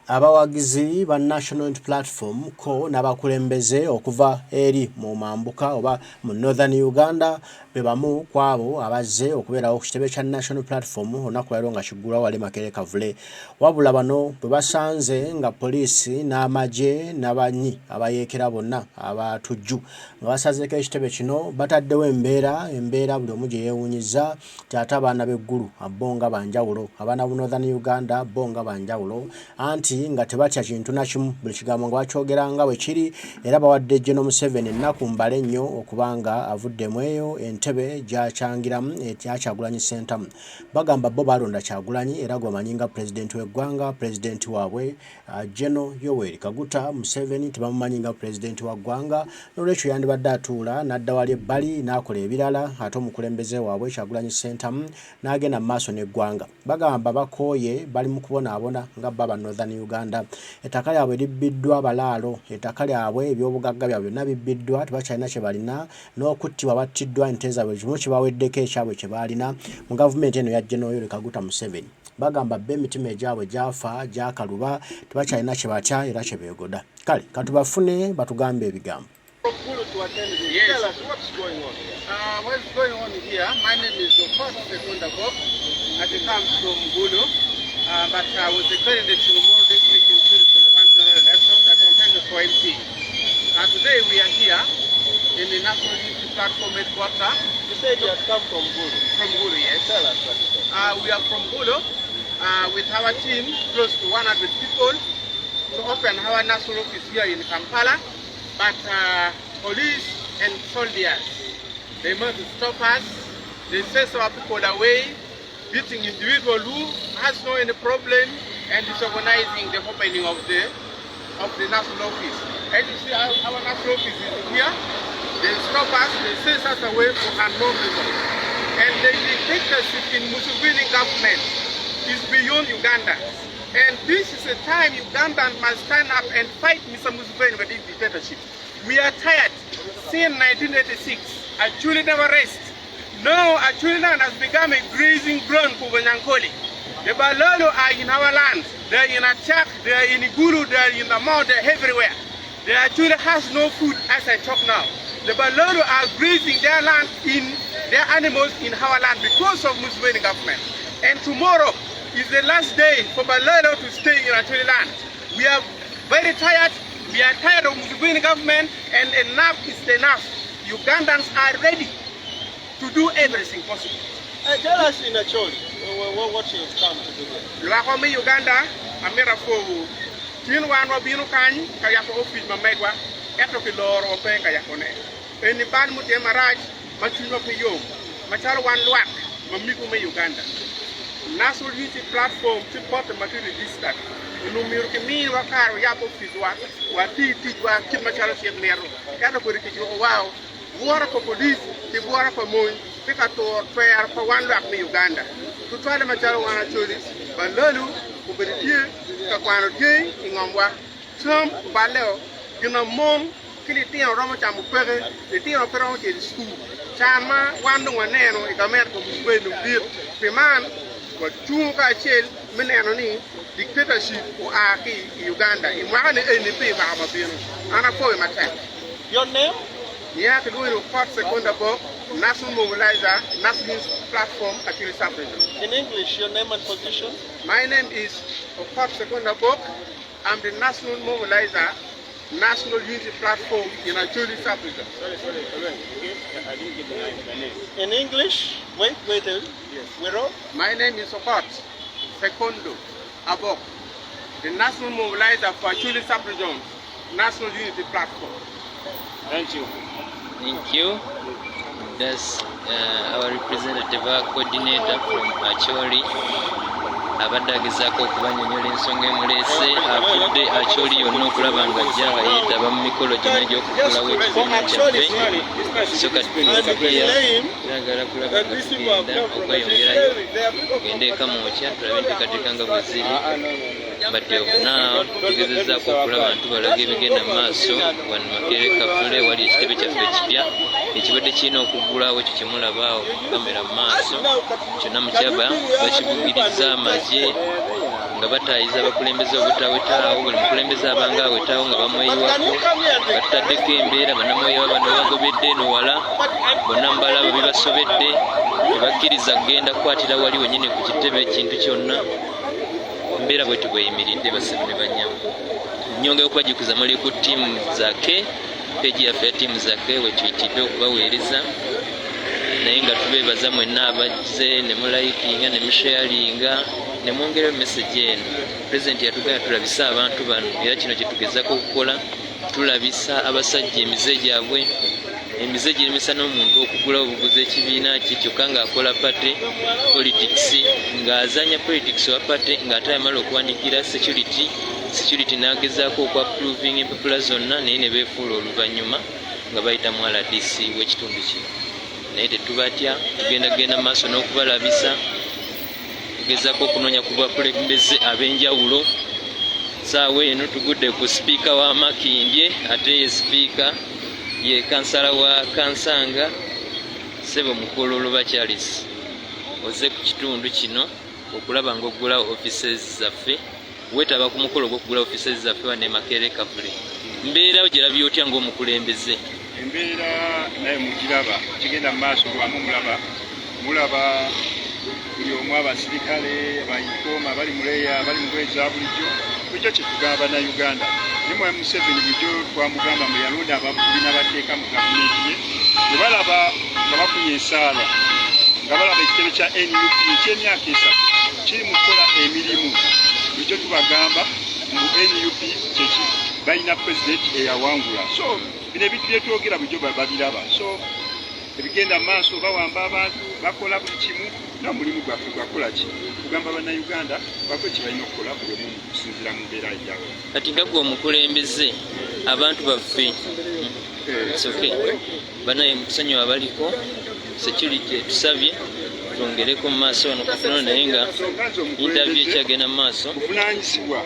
Abawagizi ba National Unity Platform ko n'abakulembeze okuva eri mu mambuka oba mu Northern Uganda bebamu kwabo abazze okubeerawo ku kitebe kya National Platform olunaku lwaleero nga kiggulwawo wali Makerere Kavule. Wabula bano bwe basanze nga poliisi n'amagye n'abanyi abayeekera bonna abatujju nga basazeeko ekitebe kino bataddewo embeera buli omu gye yeewuunyizza ate abaana b'eggulu bo nga banjawulo abaana bu Northern Uganda bo nga banjawulo anti nga tebatya kintu na kimu buli kigambo nga bakyogeranga bwe kiri era bawadde General Museveni ennaku mbale nnyo okubanga avuddemu eyo entebe gy'akyangiramu Kyagulanyi Center. Bagamba bo balonda Kyagulanyi era gwamanyi nga pulezidenti w'eggwanga pulezidenti waabwe General Yoweri Kaguta Museveni tebamumanyi nga pulezidenti wa ggwanga n'olwekyo yandibadde atuula n'adda wali ebbali n'akola ebirala ate omukulembeze waabwe Kyagulanyi Center n'agenda mu maaso n'eggwanga. Bagamba bakooye bali mu kubonaabona nga baba Northern Uganda. Ettaka lyabwe libbiddwa abalaalo, ettaka lyabwe ebyobugagga byabwe byonna bibbiddwa tebakyalina kye balina n'okuttibwa battiddwa ente zaabwe kimu kibaweddeko ekyabwe kye baalina mu gavumenti eno ya General Yoweri Kaguta Museveni. Bagamba bbe emitima egyabwe gyafa gyakaluba tebakyalina kye batya era kye beegoda. Kale katubafune batugambe ebigambo. Yes. Tell us what's going on here. What's going on here? My name is Nup Okuva. I come from Gulu, but I was a candidate to the more district in 2021 general elections. I contended for MP. Today we are here in the National Unity Platform headquarters. You said you have come from Gulu. From Gulu, yes. Tell us what it is. We are from Gulu with our team, close to 100 people, to open our national office here in Kampala. But police and soldiers, they want to stop us. They chase our people away, beating individual who has no any problem and disorganizing the opening of the national office. As you see, our national office is here. They stop us, they chase us away for unknown reasons. And the dictatorship in Museveni government is beyond Uganda. And this is a time Ugandans must stand up and fight Mr. Museveni with his dictatorship. We are tired. Since 1986, Achuli never rest. Now Achuli has become a grazing ground for Banyankoli. The Balolo are in our land. They are in Achak, they are in Gulu, they are in the mount, they are everywhere. The Achuli has no food as I talk now. The Balolo are grazing their land in their animals in our land because of Museveni government. And tomorrow is the last day for Balolo to stay in Achuli land. We are very tired. We are tired of Museveni government, and enough is enough. Ugandans are ready to do everything possible. Tell us in Acholi what you have come to do here. Luakome Uganda, Amira Fogu, Tinwan Wabino Kany, Kayako Office Mamegwa, Etokilor or Penkayakone. Any band Mutemaraj, Machino Piyom, Macharo One Luak, Mamiko Uganda. National Unity Platform support the material district. Numiruki mi wakaro yapo fizwa wati tijwa kimachalo shemero kana kuriki wow buara ko police ti buara ko moy pika to fair for one lap ni Uganda tutwale machalo wana choli balolu kubiritie ka kwano gei ingomwa tom baleo gina mom kiliti en romo chamu pere ti en pero ke school chama wando waneno ikamer ko bwenu bir piman ko chunga chel meneno ni dictatorship for Uganda. In one NP, your name? Yeah, to do in fourth second book, National Mobilizer, National Platform, Achille Suffrage. In English, your name and position? My name is fourth second book. I'm the National Mobilizer, National Unity Platform in Achille Suffrage. Sorry. I didn't get the name. In English? Wait. Yes. Where? My name is Sokot Secondo Abok, the National Mobilizer for Achille Suffrage, National Unity Platform. Thank you. Thank you. That's our representative, coordinator from Acholi. Abadde agezaako okubanyonnyola ensonga emuleese avudde Acholi yonna okulaba ng'ajja yeetaba mu mikolo gyonna egy'okuggulawo ekibiina kyaffe so kati twagala kulaba nga tugenda okweyongerayo tugende eka mwokya tulabe enteekateeka nga bwe ziri but now tugezezzaako okulaba nti balaga ebigenda mu maaso wano Makerere Kavule wali ekitebe kyaffe ekipya ekibadde kirina okuggulawo ekyo kyemulabaawo kamera mu maaso kyonna mukyaba bakibugiriza amagye nga bataayiza abakulembeze obutawetaawo buli mukulembeze abanga awetaawo nga bamweyiwako bataddeko embeera bannamweyiwa bano bagobedde eno wala bonna mubalaba bibasobedde tebakkiriza kugenda kukwatira wali wenyini ku kitebe ekintu kyonna embeera bwe tubweyimiridde basibu ne banyama nnyongera okubajjukiza muli ku ttiimu zake peegi yaffe ya ttiimu zake wetuyitidde okubaweereza naye nga tubeebaza mwenna abazze ne mulayikinga ne musharinga ne mwongerayo message eno pulezidenti yatuganya tulabisa abantu bano era kino kyetugezako okukola tulabisa abasajja emize gyabwe emize giremesa n'omuntu okugula obuguzi ekibiina kye kyokka ng'akola pate politics ng'azanya politics wa pate ng'ate ayamala okuwanikira security n'agezaako okwapproving empapula zonna naye ne beefuula oluvannyuma nga bayita mu RDC w'ekitundu kino naye tetubatya tugendagenda mu maaso n'okubalabisa tugezaako okunoonya ku bakulembeze ab'enjawulo saawa eno tugudde ku sipiika wa Makindye ate ye sipiika ye kansala wa Kansanga Ssebo Mukulu Olw'Okuyiwa Charles oze ku kitundu kino okulaba ng'oggula offices zaffe wetaba ku mukolo gw'okugula offices zaffe wane Makerere Kavule mbeera ogirabye otya ng'omukulembeze embeera naye mugiraba kigenda mu maaso bwamu mulaba buli omu abasirikale bayikooma bali muleya bali mu bwezi bulijjo ekyo kyetugamba Uganda nimwe Museveni bulijjo twamugamba mwe yalonda abakubi n'abateeka mu gavumenti ye bwe balaba nga bafunye ensaala nga balaba ekitebe kya NUP eky'emyaka 3 kiri mu kukola emirimu ekyo tubagamba mu NUP kyeki balina pulezidenti eyawangula so bino ebintu byetwogera bulijjo babiraba so ebigenda maaso bawamba abantu bakola buli kimu n'omulimu gwaffe gwakola ki kugamba bannayuganda bako kibalina okukola buli omu okusinziira mu mbeera ejjawo kati nga gwe omukulembeze abantu baffe soke banaye mutusonyiwa baliko security tusabye twongereko mu maaso wano katono naye nga interview ekyagenda mu maaso buvunaanyizibwa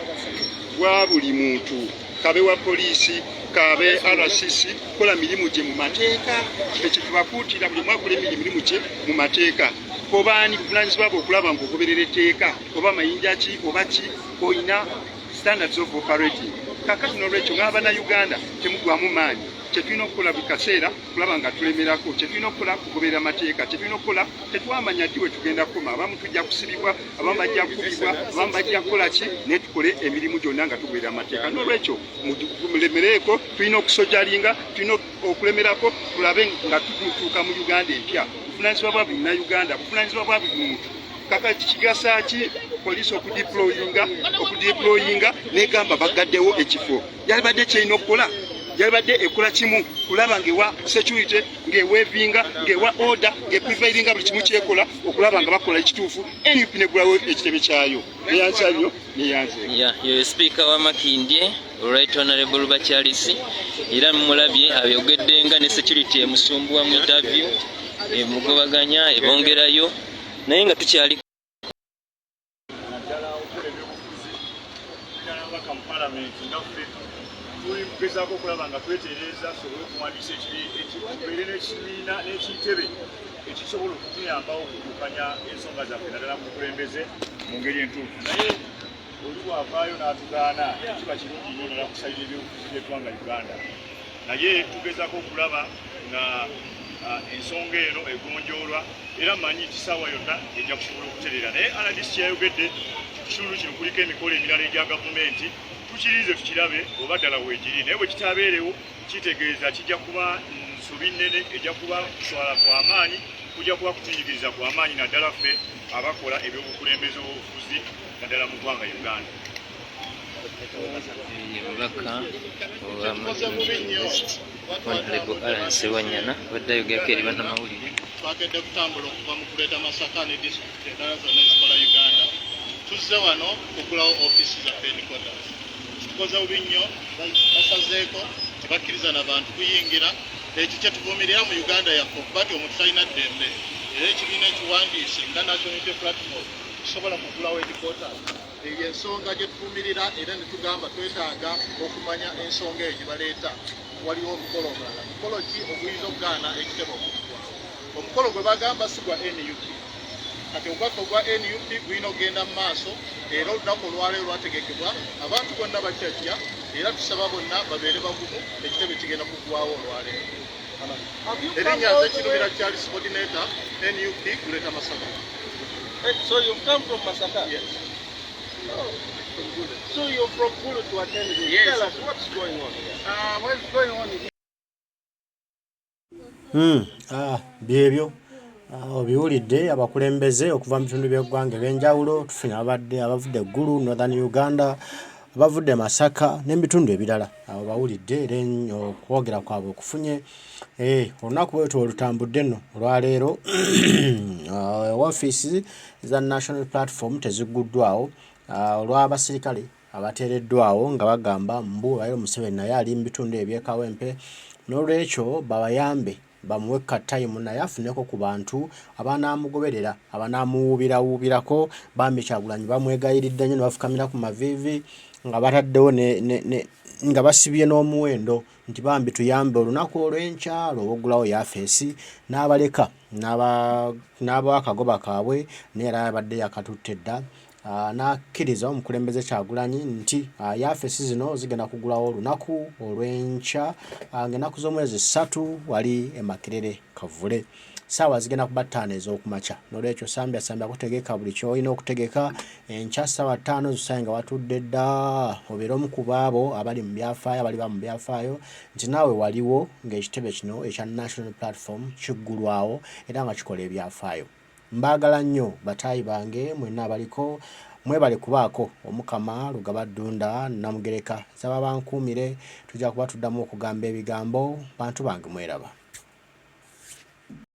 bwa buli muntu kabe wa poliisi kabe RCC kola mirimu gye mu mateeka ekyo tubakuutira buli mwakola emirimu gye mu mateeka obaani buvunaanyizibwa bwe okulaba ng'ogoberera etteeka oba mayinja ki oba ki olina standards of operating kakati n'olwekyo ng'Abannayuganda temugwamu maanyi kyetulina okukola buli kaseera kulaba nga tulemerako kyetulina okukola kugoberera amateeka kyetulina okukola tetwamanya ddi we tugenda kukoma abamu tujja kusibibwa abamu bajja kukubibwa abamu bajja kukola ki naye tukole emirimu gyonna nga tugoberera amateeka n'olwekyo mulemereeko tulina okusojalinga tulina okulemerako tulabe nga tutuuka mu Uganda empya buvunaanyizibwa bwa buli Munnayuganda buvunaanyizibwa bwa buli muntu kakati kigasa ki poliisi okudeployinga negamba bagaddewo ekifo yalibadde kyerina okukola yalibadde ekola kimu kulaba ng'ewa security ng'eweevinga ng'ewa order ng'eprevailinga buli kimu kyekola okulaba nga bakola ekituufu NUP negulawo ekitebe kyayo neyanzayo yo speaker wa Makindye Right Honorable Olw'Okuyiwa Charles era mumulabye ayogedde nga ne security emusumbuwa mu interview emugobaganya ebongerayo naye nga tukyali tugezaako okulaba nga twetereeza tusobole okuwandiisa ekibeere n'ekibiina n'ekitebe ekisobola okutuyambawo okuddukanya ensonga zaffe naddala mu bukulembeze mu ngeri entuufu naye oli bwavaayo n'atugaana kiba kirungi nnyo nala kusayira ebyobufuzi by'eggwanga Uganda naye tugezaako okulaba nga ensonga eno egonjoolwa era manyi nti ssaawa yonna ejja kusobola okutereera naye RDC yayogedde kitundu kino kuliko emikolo emirala egya gavumenti tukirize tukirabe oba ddala weekiri naye bwe kitaabeerewo kitegeeza kijja kuba nsobi nnene ejja kuba kuswala kwa maanyi kujja kuba kutunyigiriza kwa maanyi naddala ffe abakola ebyobukulembeze obwobufuzi naddala mu ggwanga Uganda. Honorable Alan Sewanyana badde ayogerako eri bannamawulire twagedde kutambula okuva mu kuleeta Masaka ne disitulikiti endala zonna ezikola Uganda tuzze wano okugulawo ofiisi za headquarters tukoze bubi nnyo basazeeko tebakkiriza n'abantu kuyingira ekyo kye tuvumirira mu Uganda yaffe okuba ti omuntu talina ddembe era ekibiina ekiwandiise nga National Unity Platform tusobola kugulawo headquarters eyo ensonga gye tuvumirira era ne tugamba twetaaga okumanya ensonga eyo gye baleeta waliwo omukolo omulala mukolo ki oguyinza okugaana ekitebe okugwa omukolo gwe bagamba si gwa NUP kati obubaka obwa NUP bulina okugenda mu maaso era olunaku olwaleero lwategekebwa abantu bonna bakyajja era tusaba bonna babeere bagumu ekitebe kigenda kuggwawo olwaleero. Erinnya nze Kinumira Charles coordinator NUP Guleta Masaka. So you've come from Masaka? Yes. Oh, from Gulu. So you're from Gulu to attend this? Yes. Tell us what's going on here. What's going on here? Byebyo obiwulidde abakulembeze okuva mu bitundu by'eggwanga ebyenjawulo. Tufunye abavudde eggulu Northern Uganda, abavudde Masaka n'ebitundu ebirala. Abo bawulidde era okwogera kwabwe okufunye olunaku bwetwo olutambudde nno olwaleero. Ofiisi za National Platform tezigguddwawo olw'abasirikale abateereddwawo nga bagamba mbu Yoweri Museveni naye ali mu bitundu eby'ekawempe, n'olwekyo babayambe bamuwe time naye afuneko ku bantu abanaamugoberera abanaamuwuubirawuubirako. Bambi Kyagulanyi bamwegayiridde nnyo ne bafukamira ku maviivi nga bataddewo nga basibye n'omuwendo nti bambi tuyambe olunaku olw'enkya lw'obuggulawo yafeesi n'abaleka n'abakagoba kaabwe naye era abadde yakatutte dda. N'akkiriza omukulembeze Kyagulanyi nti yafeesi zino zigenda kugulawo olunaku olw'enkya ng'ennaku z'omwezi 3 wali e Makerere Kavule. Saawa zigenda kuba 5 ez'okumakya, n'olwekyo sambya kutegeka buli ky'olina okutegeka. Enkya ssaawa 5 zusaye nga watudde dda obeere omu ku baabo abali mu byafaayo abaliba mu byafaayo nti naawe waliwo ng'ekitebe kino ekya National Platform kiggulwawo era nga kikola ebyafaayo. Mbaagala nnyo bataayi bange mwenna abaliko mwebale kubaako. Omukama Lugaba Ddunda Namugereka saba bankuumire, tujja kuba tuddamu okugamba ebigambo. Bantu bange mweraba.